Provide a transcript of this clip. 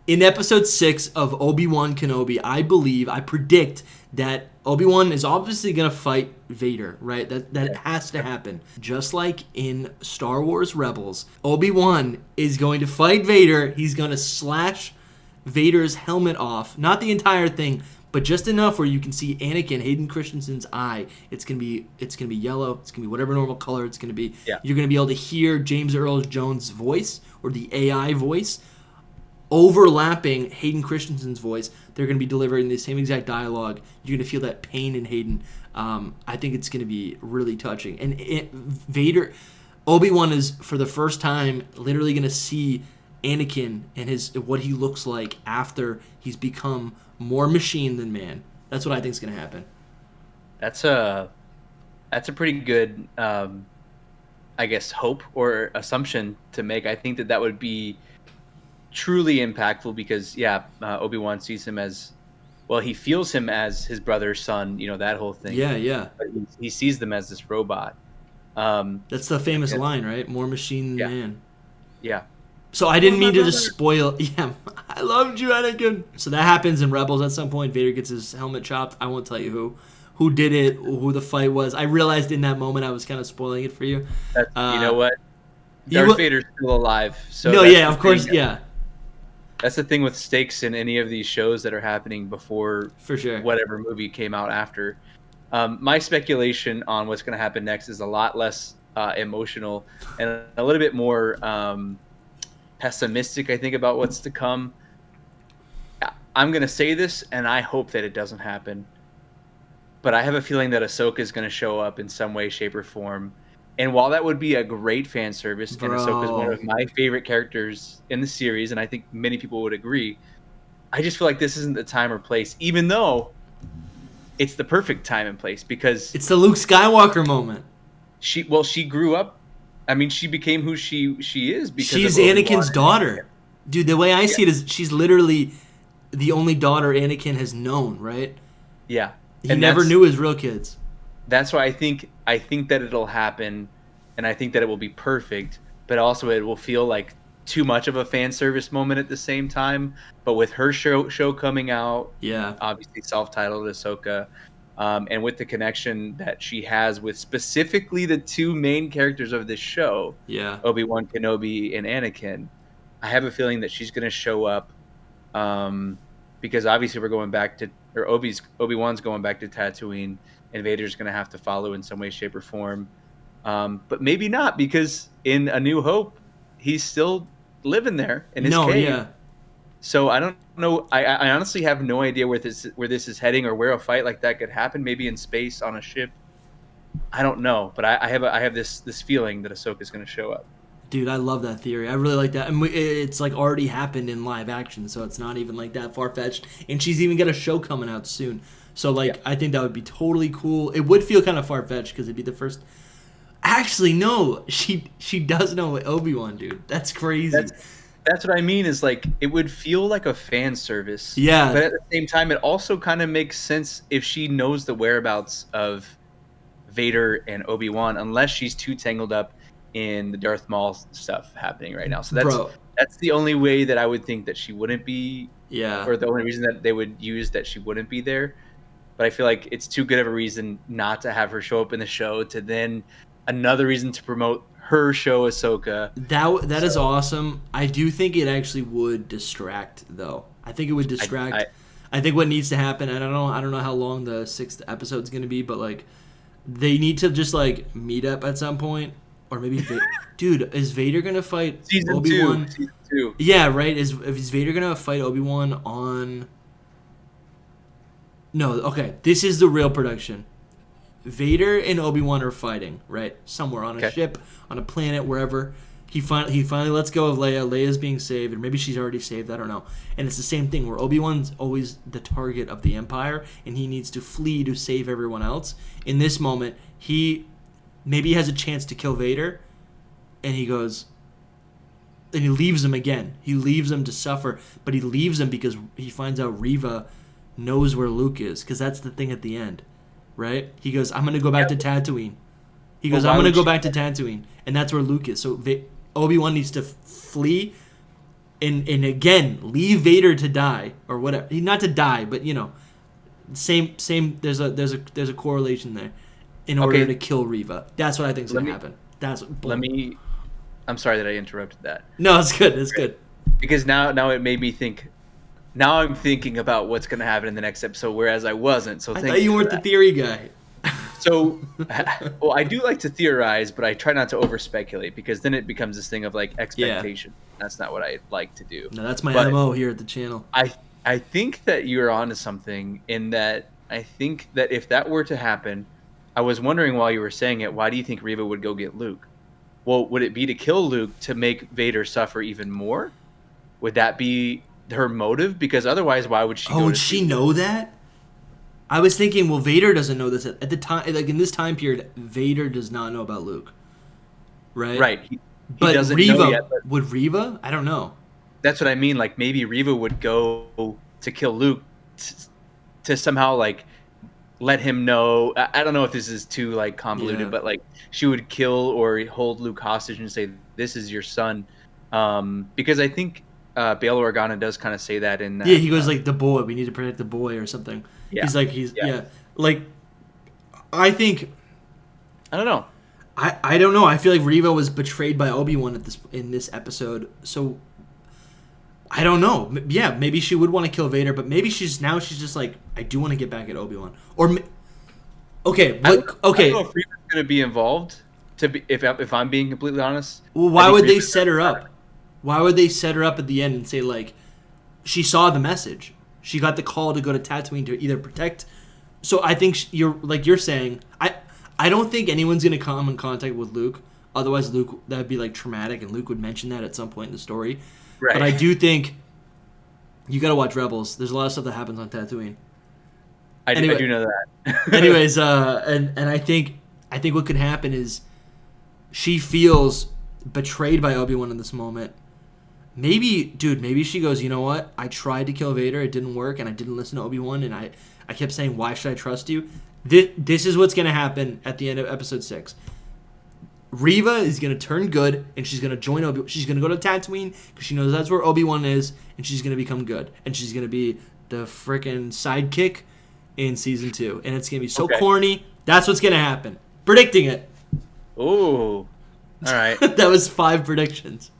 In episode 6 of Obi-Wan Kenobi, I predict that Obi-Wan is obviously going to fight Vader, right? That has to happen. Just like in Star Wars Rebels, Obi-Wan is going to fight Vader. He's going to slash Vader's helmet off. Not the entire thing, but just enough where you can see Anakin, Hayden Christensen's eye. It's gonna be yellow. It's gonna be whatever normal color it's gonna be. Yeah. You're gonna be able to hear James Earl Jones' voice, or the AI voice, overlapping Hayden Christensen's voice. They're gonna be delivering the same exact dialogue. You're gonna feel that pain in Hayden. I think it's gonna be really touching. And Vader, Obi-Wan is for the first time literally gonna see Anakin and what he looks like after he's become more machine than man. That's what I think is going to happen. That's a pretty good, I guess, hope or assumption to make. I think that would be truly impactful because, Obi-Wan sees him as, well, he feels him as his brother's son, that whole thing. Yeah. But he sees them as this robot. That's the famous line, right? More machine than man. Yeah. So I didn't mean to just spoil. Yeah, I loved you, Anakin. So that happens in Rebels at some point. Vader gets his helmet chopped. I won't tell you who did it, who the fight was. I realized in that moment I was kind of spoiling it for you. You know what? Darth Vader's still alive. So no, yeah, of course, yeah. That's the thing with stakes in any of these shows that are happening before, for sure, whatever movie came out after. My speculation on what's going to happen next is a lot less emotional and a little bit more pessimistic, I think, about what's to come. I'm going to say this, and I hope that it doesn't happen. But I have a feeling that Ahsoka is going to show up in some way, shape, or form. And while that would be a great fan service, and Ahsoka is one of my favorite characters in the series, and I think many people would agree, I just feel like this isn't the time or place, even though it's the perfect time and place, because it's the Luke Skywalker moment. She grew up. I mean, she became who she is because she's Anakin's daughter. Dude, the way I see it is she's literally the only daughter Anakin has known, right? Yeah. He never knew his real kids. That's why I think that it'll happen, and I think that it will be perfect, but also it will feel like too much of a fan service moment at the same time. But with her show coming out, obviously self-titled Ahsoka, and with the connection that she has with specifically the two main characters of this show, Obi-Wan Kenobi and Anakin, I have a feeling that she's going to show up, because obviously Obi-Wan's going back to Tatooine, and Vader's going to have to follow in some way, shape, or form. But maybe not, because in A New Hope, he's still living there in his cave. Yeah. So I don't know. I honestly have no idea where this is heading, or where a fight like that could happen. Maybe in space on a ship. I don't know, but I have this feeling that Ahsoka's going to show up. Dude, I love that theory. I really like that. And it's like already happened in live action, so it's not even like that far-fetched. And she's even got a show coming out soon. So I think that would be totally cool. It would feel kind of far-fetched because it'd be the first. Actually, no, she does know Obi-Wan, dude. That's crazy. That's what I mean, is like it would feel like a fan service. Yeah. But at the same time, it also kind of makes sense if she knows the whereabouts of Vader and Obi-Wan, unless she's too tangled up in the Darth Maul stuff happening right now. So that's the only way that I would think that she wouldn't be. Yeah. Or the only reason that they would use that she wouldn't be there. But I feel like it's too good of a reason not to have her show up in the show, to then another reason to promote her show Ahsoka. That is awesome. I do think it actually would distract, though. I think it would distract. I think what needs to happen, I don't know how long the 6th episode's going to be, but like they need to just like meet up at some point, or maybe dude, is Vader going to fight Obi-Wan? Season 2. Yeah, right. Is Vader going to fight Obi-Wan on? No, okay. This is the real production. Vader and Obi-Wan are fighting, right? Somewhere on a ship, on a planet, wherever. He finally lets go of Leia. Leia's being saved, or maybe she's already saved. I don't know. And it's the same thing where Obi-Wan's always the target of the Empire, and he needs to flee to save everyone else. In this moment, he maybe has a chance to kill Vader, and he goes, and he leaves him again. He leaves him to suffer, but he leaves him because he finds out Reva knows where Luke is, because that's the thing at the end. Right? He goes, I'm going to go back to Tatooine. He goes, I'm going to go back to Tatooine. And that's where Luke is. So Obi-Wan needs to flee and again leave Vader to die or whatever. Not to die, but same. There's a correlation there in order to kill Reva. That's what I think is gonna happen. I'm sorry that I interrupted that. No, it's good. It's good. Because now it made me think. Now I'm thinking about what's going to happen in the next episode, whereas I wasn't. So I thought you weren't the theory guy. So, well, I do like to theorize, but I try not to over speculate because then it becomes this thing of like expectation. Yeah. That's not what I like to do. No, that's my MO here at the channel. I think that you're onto something in that I think that if that were to happen, I was wondering while you were saying it, why do you think Reva would go get Luke? Well, would it be to kill Luke to make Vader suffer even more? Would that be her motive? Because otherwise, why would she? Would she know that? I was thinking, well, Vader doesn't know this at the time. Like in this time period, Vader does not know about Luke, right? Right. He doesn't know yet, but would Reva? I don't know. That's what I mean. Like maybe Reva would go to kill Luke to somehow like let him know. I don't know if this is too like convoluted, but like she would kill or hold Luke hostage and say, "This is your son," because I think. Bail Organa does kind of say that in that. Yeah, he goes like the boy. We need to protect the boy or something. Yeah. Like I think. I don't know. I don't know. I feel like Reva was betrayed by Obi-Wan in this episode. So I don't know. Yeah, maybe she would want to kill Vader, but maybe she's just like I do want to get back at Obi-Wan. Or okay, I don't know if Reva's going to be involved. If I'm being completely honest. Well, why would they set her up? Why would they set her up at the end and say, like, she saw the message. She got the call to go to Tatooine to either protect. So I think you're saying, I don't think anyone's going to come in contact with Luke. Otherwise, Luke, that would be, like, traumatic, and Luke would mention that at some point in the story. Right. But I do think you got to watch Rebels. There's a lot of stuff that happens on Tatooine. I do know that. anyways, and I think what could happen is she feels betrayed by Obi-Wan in this moment. Maybe she goes, you know what? I tried to kill Vader. It didn't work, and I didn't listen to Obi-Wan, and I kept saying, why should I trust you? This is what's going to happen at the end of Episode 6. Reva is going to turn good, and she's going to join Obi-Wan. She's going to go to Tatooine, because she knows that's where Obi-Wan is, and she's going to become good. And she's going to be the freaking sidekick in Season 2. And it's going to be so corny. That's what's going to happen. Predicting it. Ooh. All right. That was 5 predictions.